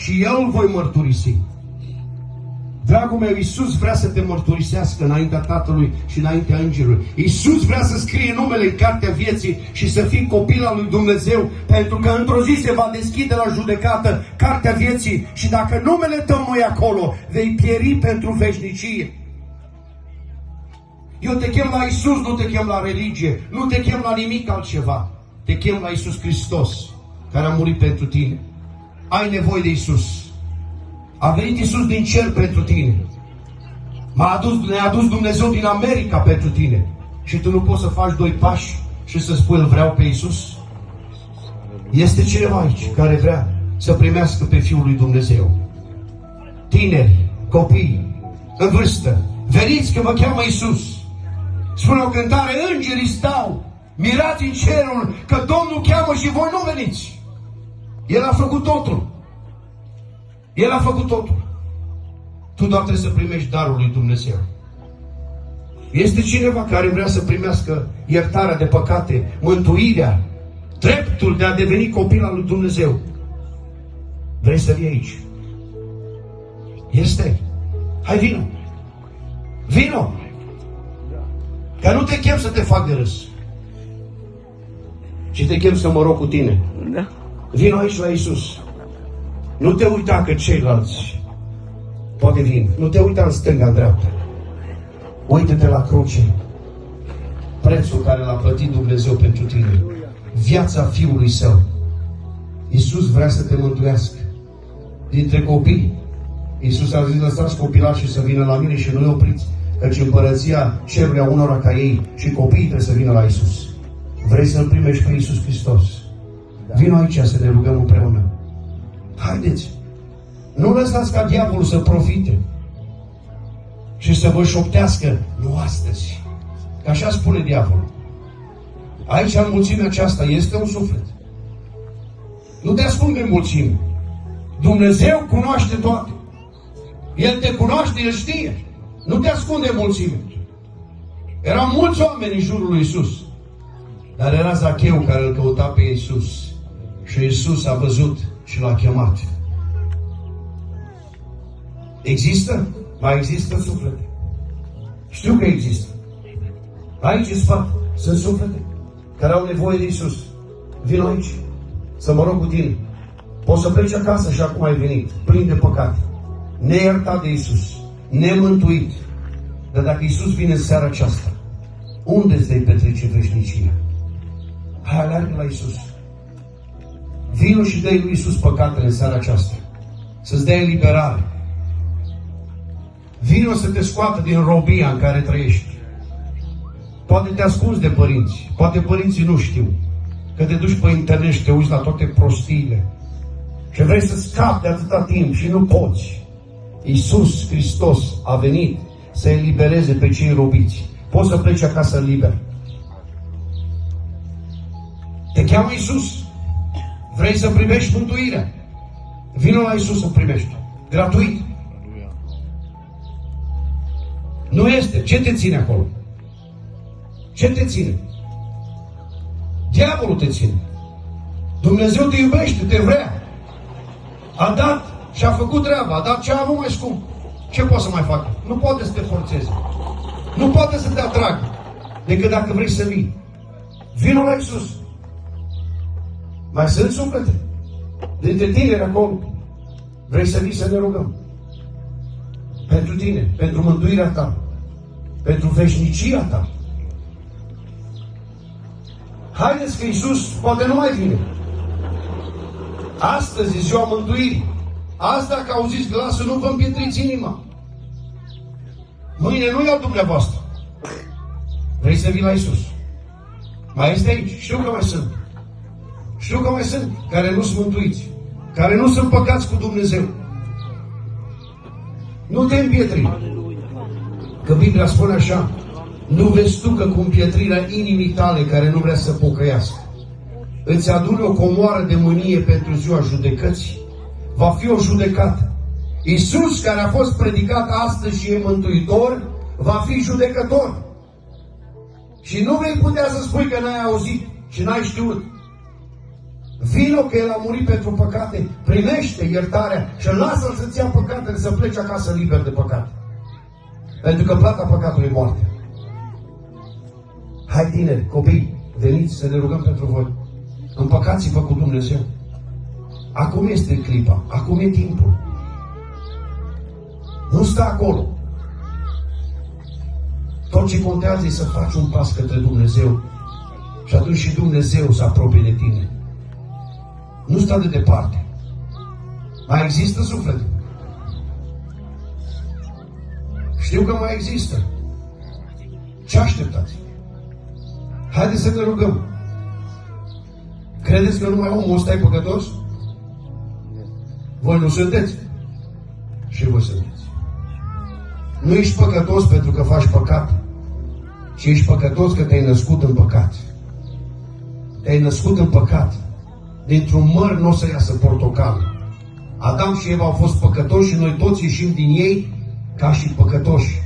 și eu îl voi mărturisi. Dragul meu, Iisus vrea să te mărturisească înaintea Tatălui și înaintea Îngerului. Iisus vrea să scrie numele în cartea vieții și să fii copil al lui Dumnezeu, pentru că într-o zi se va deschide la judecată cartea vieții și dacă numele tău nu e acolo, vei pieri pentru veșnicie. Eu te chem la Iisus, nu te chem la religie, nu te chem la nimic altceva. Te chem la Iisus Hristos, care a murit pentru tine. Ai nevoie de Iisus. A venit Iisus din cer pentru tine. Ne-a adus Dumnezeu din America pentru tine. Și tu nu poți să faci 2 pași și să spui, îl vreau pe Iisus? Este cineva aici care vrea să primească pe Fiul lui Dumnezeu. Tineri, copii, în vârstă, veniți că vă cheamă Iisus. Spune o cântare, îngerii stau mirați în cerul că Domnul cheamă și voi nu veniți. El a făcut totul. El a făcut totul. Tu doar trebuie să primești darul lui Dumnezeu. Este cineva care vrea să primească iertarea de păcate, mântuirea, dreptul de a deveni copil al lui Dumnezeu. Vrei să vii aici? Este. Hai, vino. Vino. Că nu te chem să te fac de râs, ci te chem să mă rog cu tine. Da. Vino aici la Iisus. Nu te uita că ceilalți poate vin. Nu te uita în stânga, în dreapta. Uită-te la cruce. Prețul care l-a plătit Dumnezeu pentru tine. Viața Fiului Său. Iisus vrea să te mântuiască. Dintre copii, Iisus a zis, lăsați copilașii să vină la mine și nu-i opriți. Căci împărăția cerului a unora ca ei și copiii trebuie să vină la Iisus. Vrei să-L primești pe Iisus Hristos? Vino aici să ne rugăm împreună. Haideți! Nu lăsați ca diavolul să profite și să vă șoptească. Nu astăzi. Că așa spune diavolul. Aici, în mulțimea aceasta, este un suflet. Nu te ascunde în mulțime. Dumnezeu cunoaște toate. El te cunoaște, El știe. Nu te ascunde în mulțime. Erau mulți oameni în jurul lui Iisus, dar era Zacheu care îl căuta pe Iisus. Și Iisus a văzut și l-a chemat. Există? Mai există suflete. Știu că există. Aici în spate sunt suflete care au nevoie de Iisus. Vino aici să mă rog cu tine. Poți să pleci acasă și acum ai venit plin de păcate, neiertat de Iisus, nemântuit. Dar dacă Iisus vine în seara aceasta, unde îți vei petrece veșnicia? Hai, aleargă la Iisus. Vino și dă-i lui Iisus păcatele în seara aceasta. Să-ți dea eliberare. Vino să te scoată din robia în care trăiești. Poate te ascunzi de părinți. Poate părinții nu știu. Că te duci pe internet și te uiți la toate prostiile. Și vrei să scapi de atâta timp și nu poți. Iisus Hristos a venit să elibereze pe cei robiți. Poți să pleci acasă liber. Te cheamă Iisus. Vrei să primești mântuirea? Vino la Iisus să primești. Gratuit. Nu este. Ce te ține acolo? Ce te ține? Diavolul te ține. Dumnezeu te iubește, te vrea. A dat și a făcut treaba. A dat ce a avut mai scump. Ce poate să mai facă? Nu poate să te forțeze. Nu poate să te atragă. Decât dacă vrei să vii. Vino la Iisus. Mai sunt suflete dintre tineri acolo. Vrei să vii să ne rugăm? Pentru tine, pentru mântuirea ta, pentru veșnicia ta. Haideți că Iisus poate nu mai vine. Astăzi e ziua mântuirii. Azi, dacă auziți glasul, nu vă împietriți inima. Mâine nu e al dumneavoastră. Vrei să vii la Iisus? Mai este aici. Știu că mai sunt. Știu că mai sunt care nu sunt mântuiți, care nu sunt păcați cu Dumnezeu. Nu te împietri. Că Biblia spune așa: nu vezi tu că cu împietrirea inimii tale care nu vrea să pocăiască îți adune o comoară de mânie pentru ziua judecății? Va fi o judecată. Iisus, care a fost predicat astăzi și e mântuitor, va fi judecător. Și nu vei putea să spui că n-ai auzit și n-ai știut. Vino că El a murit pentru păcate, primește iertarea și lasă-L să-ți ia păcatele, să pleci acasă liber de păcate. Pentru că plata păcatului e moartea. Hai tineri, copii, veniți să ne rugăm pentru voi. Împăcați-vă cu Dumnezeu. Acum este clipa, acum e timpul. Nu sta acolo. Tot ce contează e să faci un pas către Dumnezeu. Și atunci și Dumnezeu se apropie de tine. Nu sta de departe. Mai există suflet? Știu că mai există. Ce așteptați? Haideți să ne rugăm. Credeți că numai omul ăsta e păcătos? Voi nu sunteți. Și voi sunteți. Nu ești păcătos pentru că faci păcat, ci ești păcătos că te-ai născut în păcat. Te-ai născut în păcat. Dintr-un măr nu o să iasă portocal. Adam și Eva au fost păcătoși și noi toți ieșim din ei ca și păcătoși.